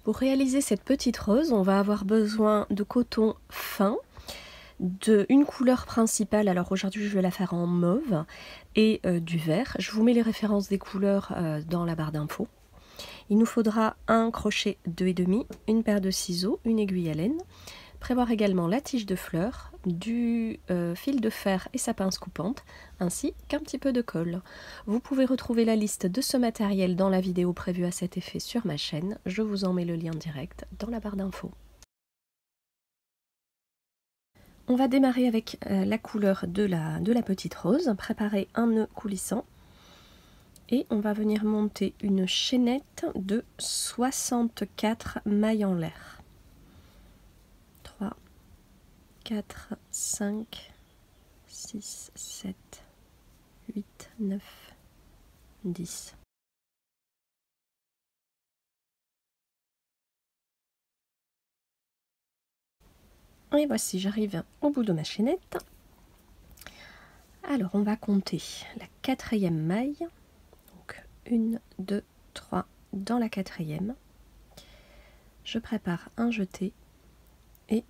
Pour réaliser cette petite rose, on va avoir besoin de coton fin, d'une couleur principale. Alors aujourd'hui je vais la faire en mauve et du vert. Je vous mets les références des couleurs dans la barre d'infos. Il nous faudra un crochet 2,5, une paire de ciseaux, une aiguille à laine. Prévoir également la tige de fleurs, du fil de fer et sa pince coupante, ainsi qu'un petit peu de colle. Vous pouvez retrouver la liste de ce matériel dans la vidéo prévue à cet effet sur ma chaîne. Je vous en mets le lien direct dans la barre d'infos. On va démarrer avec la couleur de la petite rose, préparer un nœud coulissant et on va venir monter une chaînette de 64 mailles en l'air. 3, 4, 5, 6, 7, 8, 9, 10. Et voici, j'arrive au bout de ma chaînette. Alors, on va compter la quatrième maille. Donc, 1, 2, 3 dans la quatrième. Je prépare un jeté et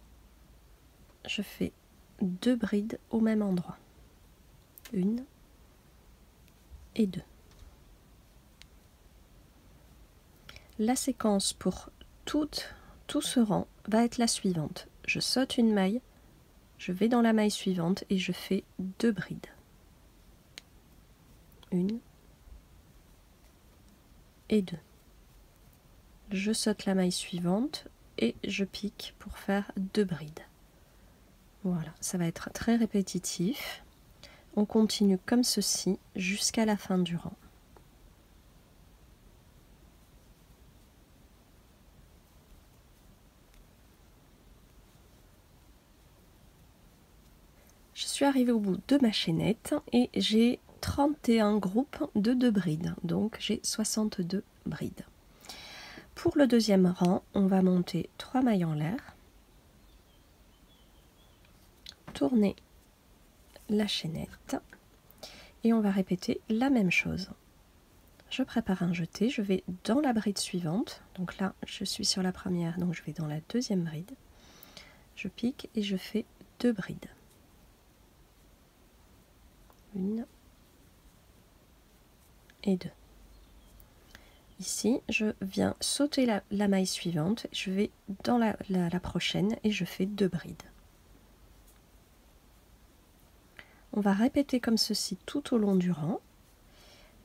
je fais 2 brides au même endroit. 1 et 2. La séquence pour tout ce rang va être la suivante. Je saute une maille, je vais dans la maille suivante et je fais 2 brides. 1 et 2. Je saute la maille suivante et je pique pour faire 2 brides. Voilà, ça va être très répétitif. On continue comme ceci jusqu'à la fin du rang. Je suis arrivée au bout de ma chaînette et j'ai 31 groupes de 2 brides, donc j'ai 62 brides. Pour le deuxième rang, on va monter 3 mailles en l'air, tourner la chaînette et on va répéter la même chose. Je prépare un jeté, je vais dans la bride suivante, donc là je suis sur la première, donc je vais dans la deuxième bride, je pique et je fais 2 brides. 1 et 2. Ici, je viens sauter la maille suivante, je vais dans la prochaine et je fais 2 brides. On va répéter comme ceci tout au long du rang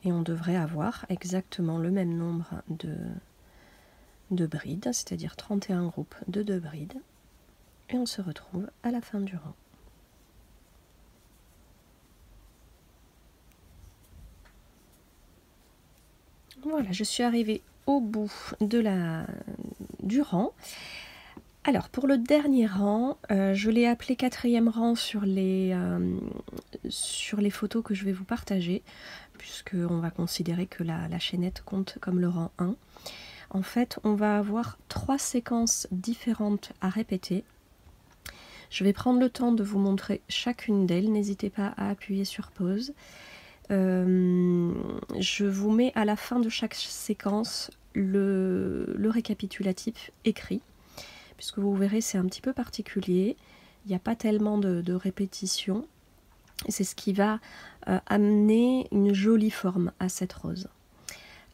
et on devrait avoir exactement le même nombre de brides, c'est-à-dire 31 groupes de 2 brides. Et on se retrouve à la fin du rang. Voilà, je suis arrivée au bout du rang. Alors, pour le dernier rang, je l'ai appelé quatrième rang sur les photos que je vais vous partager, puisqu'on va considérer que la chaînette compte comme le rang 1. En fait, on va avoir 3 séquences différentes à répéter. Je vais prendre le temps de vous montrer chacune d'elles, n'hésitez pas à appuyer sur pause. Je vous mets à la fin de chaque séquence le récapitulatif écrit, puisque vous verrez c'est un petit peu particulier, il n'y a pas tellement de répétitions, et c'est ce qui va amener une jolie forme à cette rose.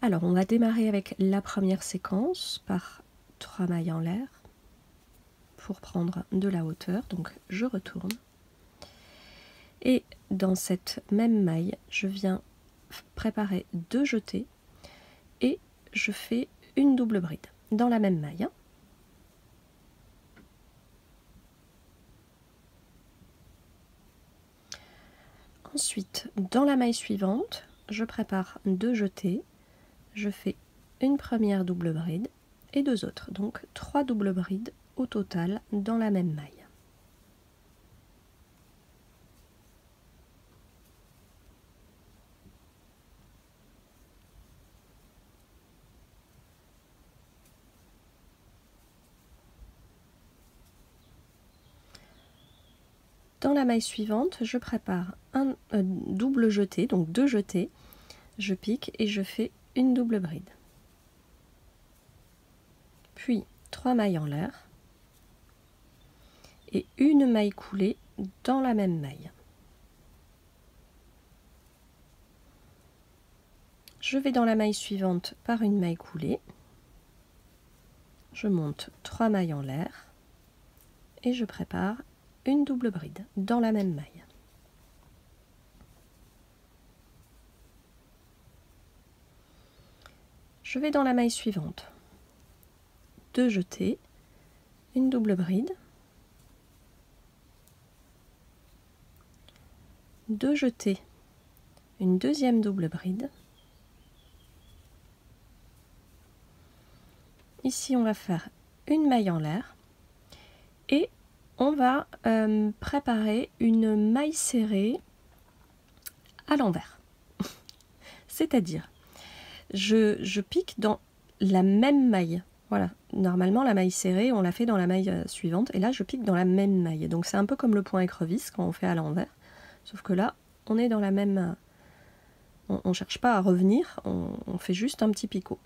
Alors on va démarrer avec la première séquence par 3 mailles en l'air pour prendre de la hauteur, donc je retourne. Et dans cette même maille, je viens préparer 2 jetés et je fais une double bride dans la même maille. Ensuite, dans la maille suivante, je prépare 2 jetés, je fais une première double bride et 2 autres, donc 3 doubles brides au total dans la même maille. Dans la maille suivante, je prépare un double jeté, donc 2 jetés, je pique et je fais une double bride. puis 3 mailles en l'air et une maille coulée dans la même maille. Je vais dans la maille suivante par une maille coulée, je monte 3 mailles en l'air et je prépare une double bride dans la même maille. Je vais dans la maille suivante, 2 jetés, une double bride, 2 jetés, une deuxième double bride. Ici, on va faire une maille en l'air et on va préparer une maille serrée à l'envers. C'est-à-dire, je pique dans la même maille. Voilà, normalement la maille serrée, on la fait dans la maille suivante et là je pique dans la même maille. Donc c'est un peu comme le point écrevisse quand on fait à l'envers. Sauf que là, on est dans la même... On ne cherche pas à revenir, on fait juste un petit picot.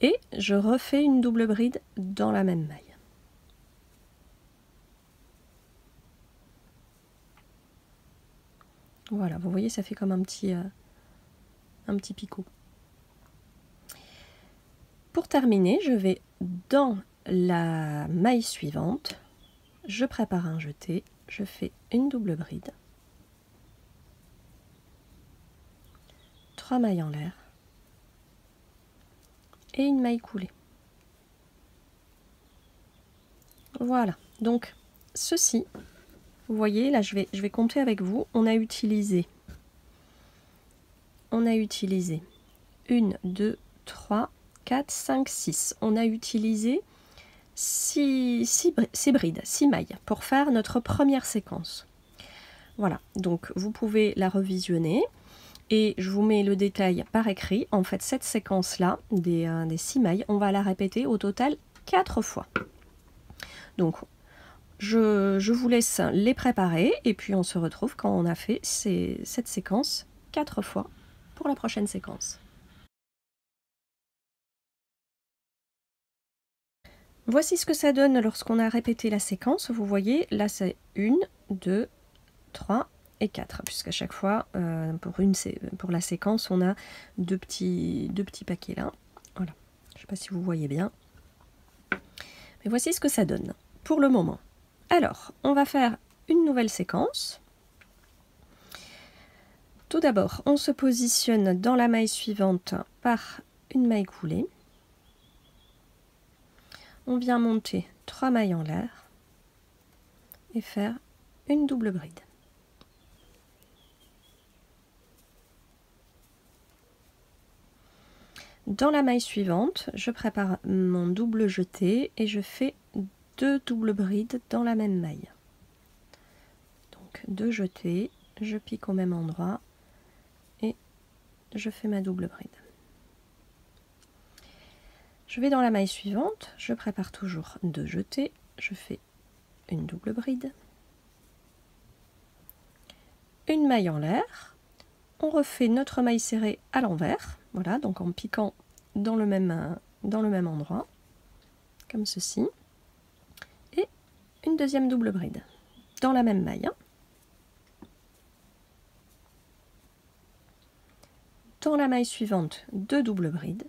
Et je refais une double bride dans la même maille. Voilà, vous voyez, ça fait comme un petit picot. Pour terminer, je vais dans la maille suivante, je prépare un jeté, je fais une double bride, 3 mailles en l'air et une maille coulée. Voilà, donc ceci, vous voyez, là je vais compter avec vous, on a utilisé 1, 2, 3, 4, 5, 6. On a utilisé 6 brides, 6 mailles pour faire notre première séquence. Voilà, donc vous pouvez la revisionner et je vous mets le détail par écrit. En fait, cette séquence-là, des 6 mailles, on va la répéter au total 4 fois. Donc, je vous laisse les préparer et puis on se retrouve quand on a fait cette séquence 4 fois pour la prochaine séquence. Voici ce que ça donne lorsqu'on a répété la séquence. Vous voyez, là c'est 1, 2, 3 et 4, puisqu'à chaque fois, pour la séquence, on a deux petits paquets là. Voilà, je ne sais pas si vous voyez bien. Mais voici ce que ça donne pour le moment. Alors, on va faire une nouvelle séquence. Tout d'abord, on se positionne dans la maille suivante par une maille coulée. On vient monter 3 mailles en l'air et faire une double bride. Dans la maille suivante, je prépare mon double jeté et je fais 2 doubles brides dans la même maille. Donc 2 jetés, je pique au même endroit et je fais ma double bride. Je vais dans la maille suivante, je prépare toujours 2 jetés, je fais une double bride, une maille en l'air, on refait notre maille serrée à l'envers, voilà, donc en piquant dans le même endroit, comme ceci, et une deuxième double bride dans la même maille. Dans la maille suivante, 2 doubles brides,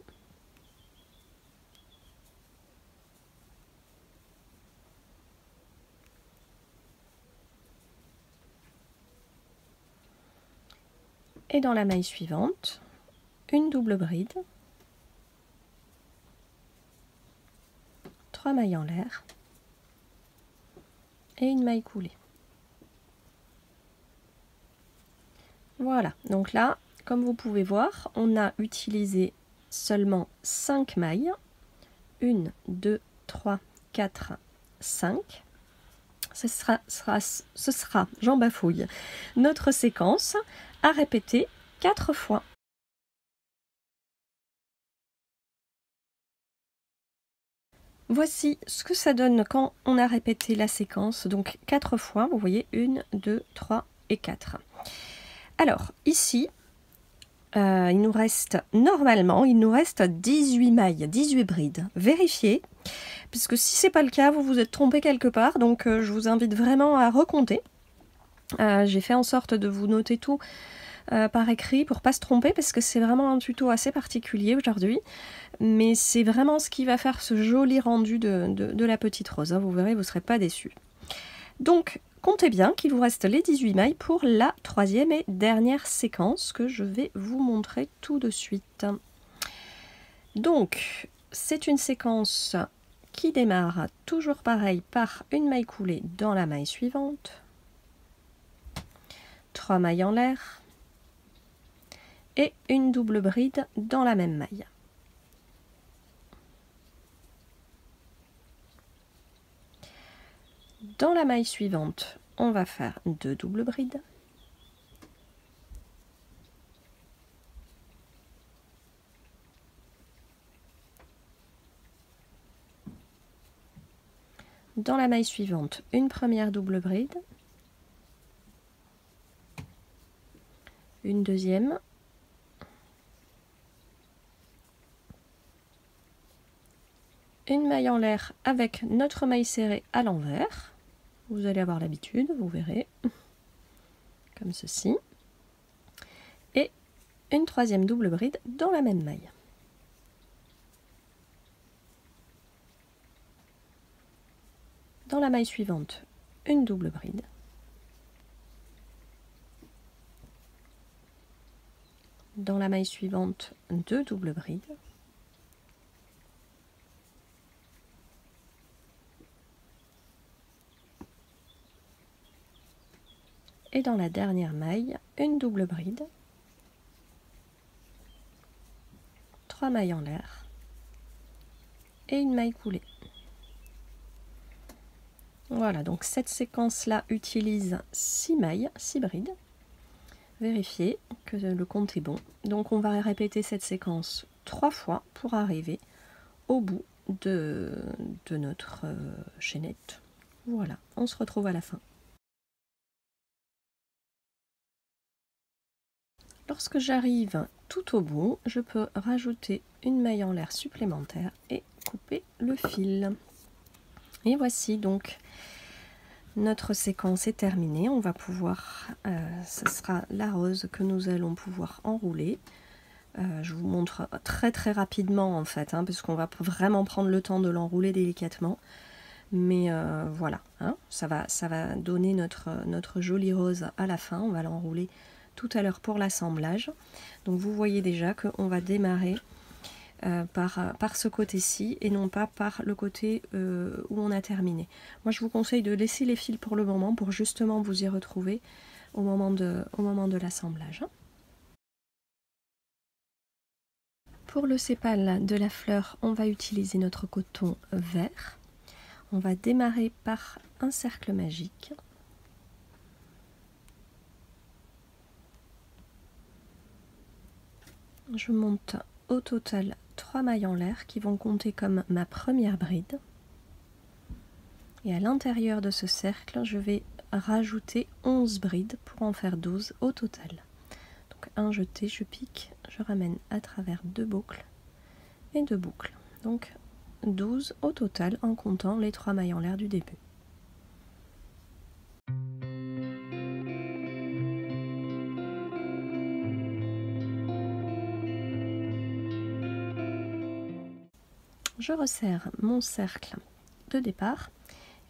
et dans la maille suivante, une double bride, 3 mailles en l'air et une maille coulée. Voilà, donc là, comme vous pouvez voir, on a utilisé seulement 5 mailles. 1, 2, 3, 4, 5. Ce sera, j'en bafouille, notre séquence à répéter 4 fois. Voici ce que ça donne quand on a répété la séquence, donc 4 fois, vous voyez, 1, 2, 3 et 4. Alors, ici, il nous reste, normalement, il nous reste 18 mailles, 18 brides. Vérifiez, puisque si c'est pas le cas, vous vous êtes trompé quelque part, donc je vous invite vraiment à recompter. J'ai fait en sorte de vous noter tout par écrit pour pas se tromper, parce que c'est vraiment un tuto assez particulier aujourd'hui, mais c'est vraiment ce qui va faire ce joli rendu de la petite rose, hein. Vous verrez, vous ne serez pas déçus. Donc, comptez bien qu'il vous reste les 18 mailles pour la troisième et dernière séquence que je vais vous montrer tout de suite. Donc, c'est une séquence qui démarre toujours pareil par une maille coulée dans la maille suivante, 3 mailles en l'air et une double bride dans la même maille. Dans la maille suivante, on va faire 2 doubles brides. Dans la maille suivante, une première double bride, une deuxième, une maille en l'air avec notre maille serrée à l'envers. Vous allez avoir l'habitude, vous verrez, comme ceci. Et une troisième double bride dans la même maille. Dans la maille suivante, une double bride. Dans la maille suivante, 2 doubles brides. Et dans la dernière maille, une double bride, 3 mailles en l'air et une maille coulée. Voilà, donc cette séquence-là utilise 6 mailles, 6 brides. Vérifiez que le compte est bon. Donc on va répéter cette séquence 3 fois pour arriver au bout de notre chaînette. Voilà, on se retrouve à la fin. Lorsque j'arrive tout au bout, je peux rajouter une maille en l'air supplémentaire et couper le fil. Et voici donc notre séquence est terminée. On va pouvoir, ce sera la rose que nous allons pouvoir enrouler. Je vous montre très rapidement en fait, hein, parce qu'on va vraiment prendre le temps de l'enrouler délicatement. Mais voilà, hein, ça va donner notre jolie rose à la fin. On va l'enrouler tout à l'heure pour l'assemblage. Donc vous voyez déjà qu'on va démarrer par ce côté-ci et non pas par le côté où on a terminé. Moi je vous conseille de laisser les fils pour le moment pour justement vous y retrouver au moment de l'assemblage. Pour le sépal de la fleur, on va utiliser notre coton vert. On va démarrer par un cercle magique. Je monte au total 3 mailles en l'air qui vont compter comme ma première bride. Et à l'intérieur de ce cercle, je vais rajouter 11 brides pour en faire 12 au total. Donc un jeté, je pique, je ramène à travers 2 boucles et 2 boucles. Donc 12 au total en comptant les 3 mailles en l'air du début. Je resserre mon cercle de départ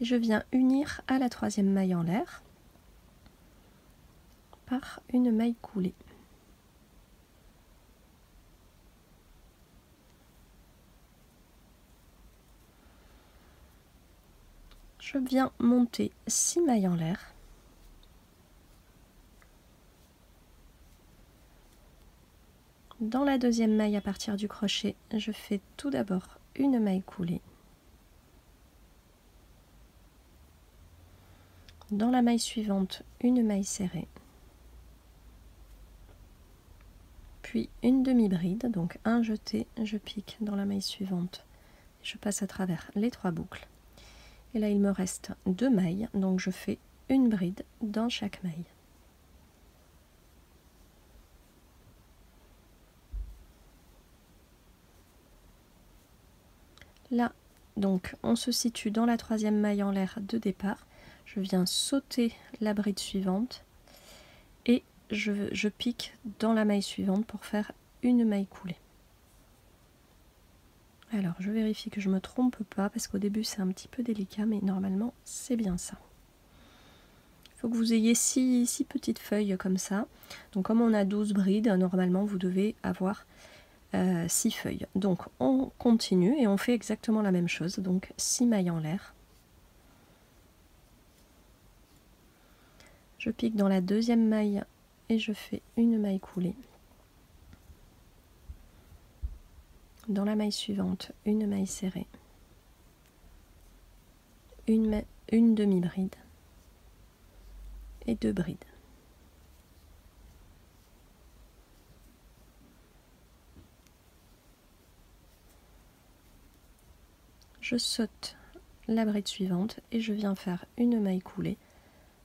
et je viens unir à la 3e maille en l'air par une maille coulée. Je viens monter 6 mailles en l'air. Dans la 2e maille à partir du crochet, je fais tout d'abord une maille coulée. Dans la maille suivante, une maille serrée. Puis une demi-bride, donc un jeté, je pique dans la maille suivante. Je passe à travers les 3 boucles. Et là, il me reste 2 mailles, donc je fais une bride dans chaque maille. Là, donc, on se situe dans la troisième maille en l'air de départ. Je viens sauter la bride suivante et je pique dans la maille suivante pour faire une maille coulée. Alors, je vérifie que je ne me trompe pas parce qu'au début c'est un petit peu délicat, mais normalement c'est bien ça. Il faut que vous ayez 6 petites feuilles comme ça. Donc comme on a 12 brides, normalement vous devez avoir 6 feuilles. Donc on continue et on fait exactement la même chose. Donc 6 mailles en l'air. Je pique dans la deuxième maille et je fais une maille coulée. Dans la maille suivante, une maille serrée. Une demi-bride. Et 2 brides. Je saute la bride suivante et je viens faire une maille coulée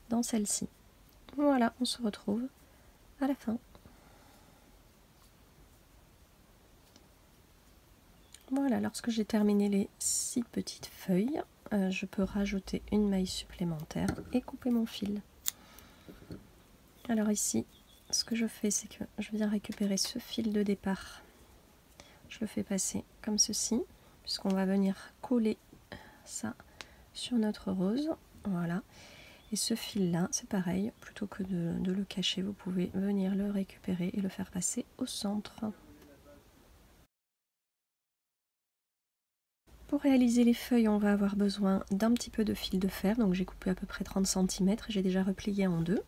dans celle-ci. Voilà, on se retrouve à la fin. Voilà, lorsque j'ai terminé les 6 petites feuilles, je peux rajouter une maille supplémentaire et couper mon fil. Alors ici, ce que je fais, c'est que je viens récupérer ce fil de départ. Je le fais passer comme ceci, puisqu'on va venir coller ça sur notre rose. Voilà. Et ce fil-là, c'est pareil, plutôt que de le cacher, vous pouvez venir le récupérer et le faire passer au centre. Pour réaliser les feuilles, on va avoir besoin d'un petit peu de fil de fer. Donc j'ai coupé à peu près 30 cm, j'ai déjà replié en deux.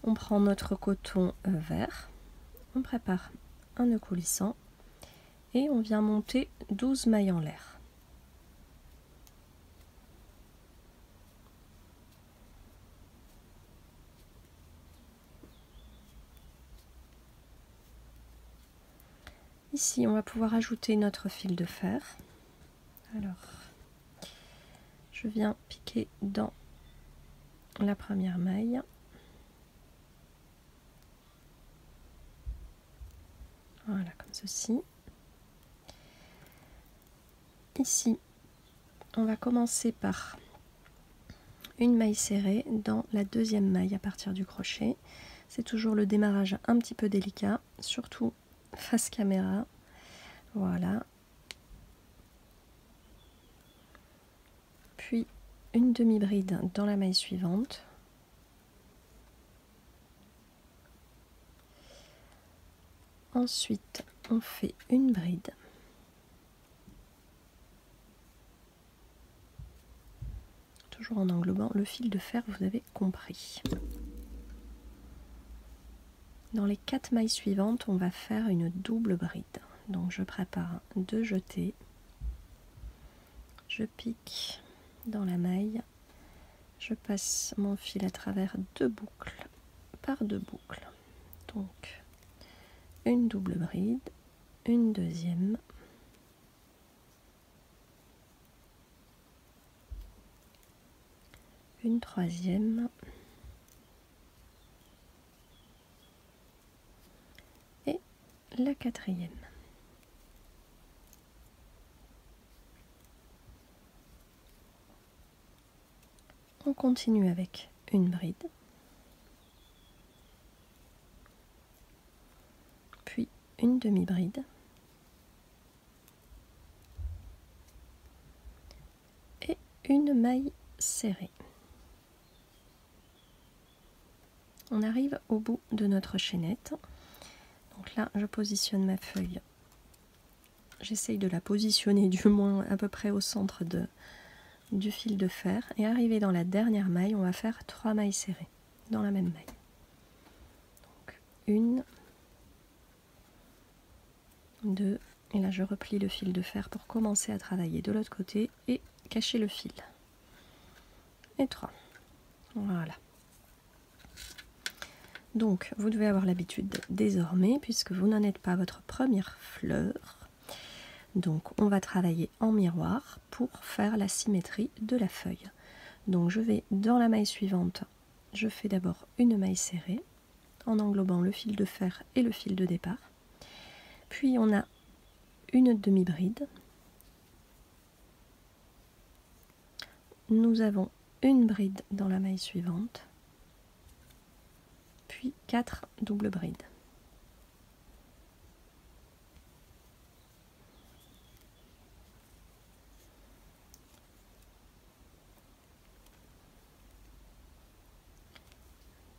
On prend notre coton vert, on prépare un nœud coulissant et on vient monter 12 mailles en l'air. Ici, on va pouvoir ajouter notre fil de fer. Alors, je viens piquer dans la première maille. Voilà, comme ceci. Ici, on va commencer par une maille serrée dans la deuxième maille à partir du crochet. C'est toujours le démarrage un petit peu délicat, surtout face caméra. Voilà. Puis une demi-bride dans la maille suivante. Ensuite, on fait une bride. Toujours en englobant le fil de fer, vous avez compris. Dans les 4 mailles suivantes, on va faire une double bride. Donc je prépare 2 jetés. Je pique dans la maille. Je passe mon fil à travers 2 boucles par 2 boucles. Donc une double bride, une deuxième, une troisième et la quatrième. On continue avec une bride, puis une demi-bride et une maille serrée. On arrive au bout de notre chaînette. Donc là, je positionne ma feuille. J'essaye de la positionner du moins à peu près au centre du fil de fer. Et arrivé dans la dernière maille, on va faire 3 mailles serrées dans la même maille. Donc 1, 2, et là je replie le fil de fer pour commencer à travailler de l'autre côté et cacher le fil. Et 3. Voilà. Donc, vous devez avoir l'habitude désormais, puisque vous n'en êtes pas à votre première fleur. Donc, on va travailler en miroir pour faire la symétrie de la feuille. Donc, je vais dans la maille suivante, je fais d'abord une maille serrée, en englobant le fil de fer et le fil de départ. Puis, on a une demi-bride. nous avons une bride dans la maille suivante, puis 4 doubles brides.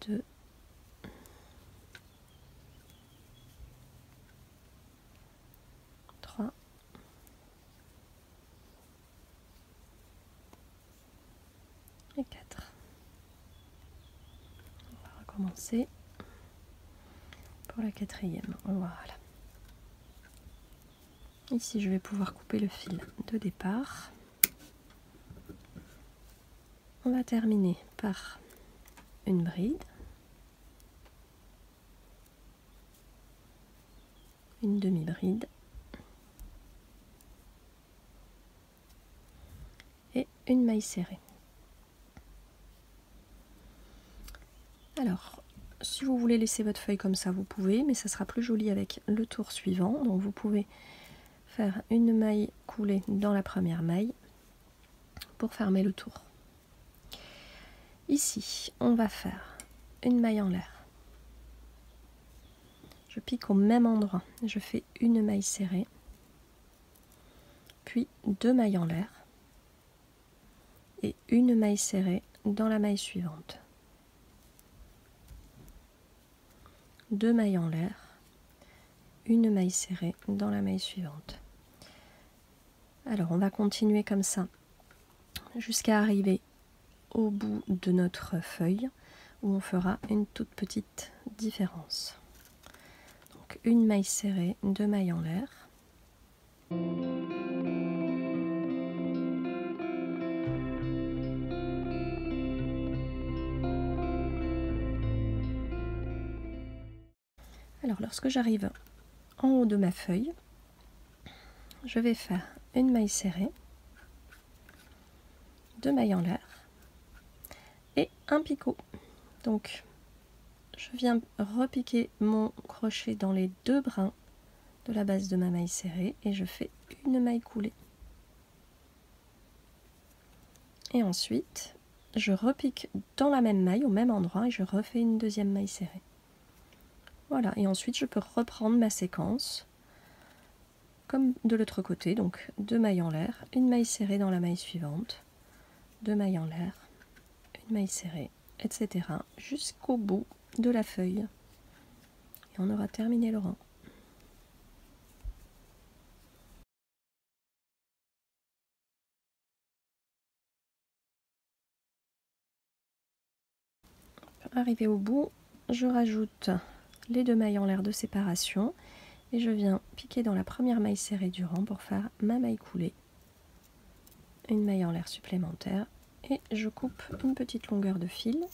Deux, 3, et 4. On va recommencer pour la quatrième. Voilà. Ici, je vais pouvoir couper le fil de départ. On va terminer par une bride, une demi-bride et une maille serrée. Alors, si vous voulez laisser votre feuille comme ça, vous pouvez, mais ça sera plus joli avec le tour suivant. Donc vous pouvez faire une maille coulée dans la première maille pour fermer le tour. Ici, on va faire une maille en l'air. Je pique au même endroit, je fais une maille serrée, puis 2 mailles en l'air et une maille serrée dans la maille suivante. 2 mailles en l'air, une maille serrée dans la maille suivante. Alors on va continuer comme ça jusqu'à arriver au bout de notre feuille où on fera une toute petite différence. Donc une maille serrée, 2 mailles en l'air. Alors lorsque j'arrive en haut de ma feuille, je vais faire une maille serrée, 2 mailles en l'air et un picot. Donc je viens repiquer mon crochet dans les 2 brins de la base de ma maille serrée et je fais une maille coulée. Et ensuite je repique dans la même maille au même endroit et je refais une deuxième maille serrée. Voilà, et ensuite je peux reprendre ma séquence comme de l'autre côté, donc 2 mailles en l'air, une maille serrée dans la maille suivante, 2 mailles en l'air, une maille serrée, etc. jusqu'au bout de la feuille. Et on aura terminé le rang. Arrivé au bout, je rajoute les 2 mailles en l'air de séparation et je viens piquer dans la première maille serrée du rang pour faire ma maille coulée, une maille en l'air supplémentaire et je coupe une petite longueur de fil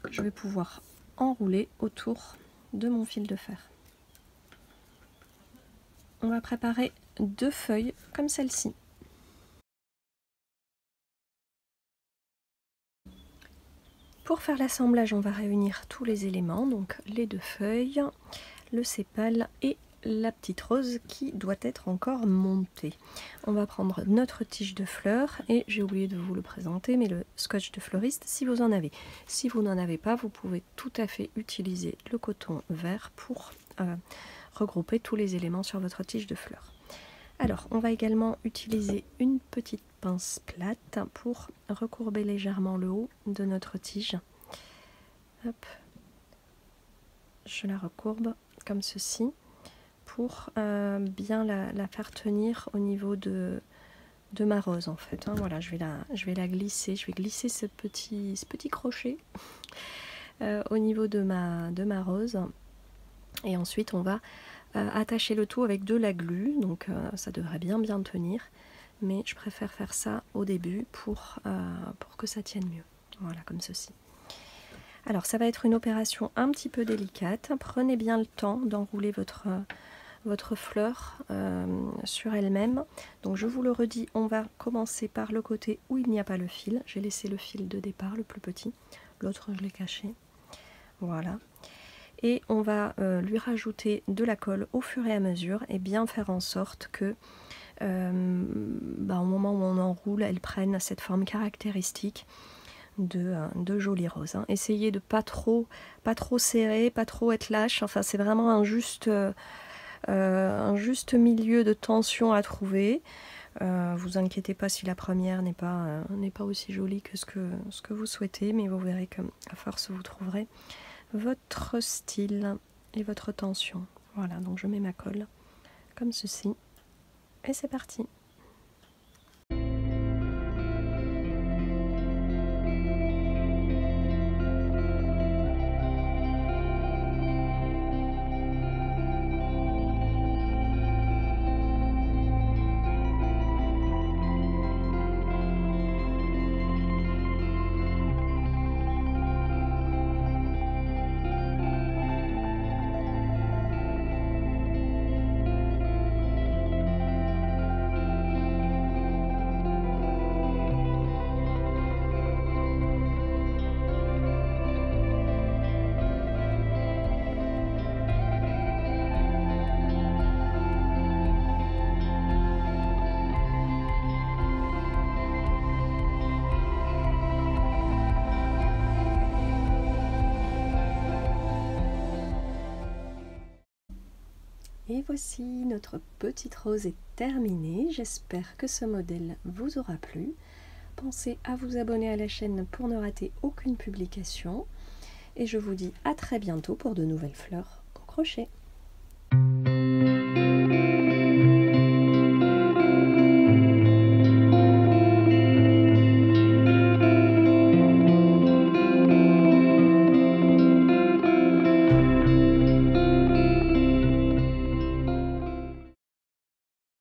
que je vais pouvoir enrouler autour de mon fil de fer. On va préparer 2 feuilles comme celle-ci. Pour faire l'assemblage, on va réunir tous les éléments, donc les 2 feuilles, le sépale et la petite rose qui doit être encore montée. On va prendre notre tige de fleurs et j'ai oublié de vous le présenter, mais le scotch de fleuriste si vous en avez. Si vous n'en avez pas, vous pouvez tout à fait utiliser le coton vert pour regrouper tous les éléments sur votre tige de fleurs. Alors, on va également utiliser une petite pince plate pour recourber légèrement le haut de notre tige. Hop. Je la recourbe comme ceci pour bien la faire tenir au niveau de ma rose en fait. Hein. Voilà, je vais la glisser, je vais glisser ce petit crochet au niveau de ma rose. Et ensuite, on va attacher le tout avec de la glu, donc ça devrait bien tenir, mais je préfère faire ça au début pour que ça tienne mieux. Voilà, comme ceci. Alors ça va être une opération un petit peu délicate, prenez bien le temps d'enrouler votre fleur sur elle-même. Donc je vous le redis, on va commencer par le côté où il n'y a pas le fil. J'ai laissé le fil de départ, le plus petit, l'autre je l'ai caché. Voilà. Et on va lui rajouter de la colle au fur et à mesure et bien faire en sorte que au moment où on enroule, elles prennent cette forme caractéristique de jolies roses. Hein. Essayez de pas trop serrer, pas trop être lâche. Enfin, c'est vraiment un juste milieu de tension à trouver. Vous inquiétez pas si la première n'est pas aussi jolie que ce que vous souhaitez, mais vous verrez qu'à force vous trouverez votre style et votre tension. Voilà, donc je mets ma colle comme ceci et c'est parti. Et voici, notre petite rose est terminée. J'espère que ce modèle vous aura plu. Pensez à vous abonner à la chaîne pour ne rater aucune publication. Et je vous dis à très bientôt pour de nouvelles fleurs au crochet.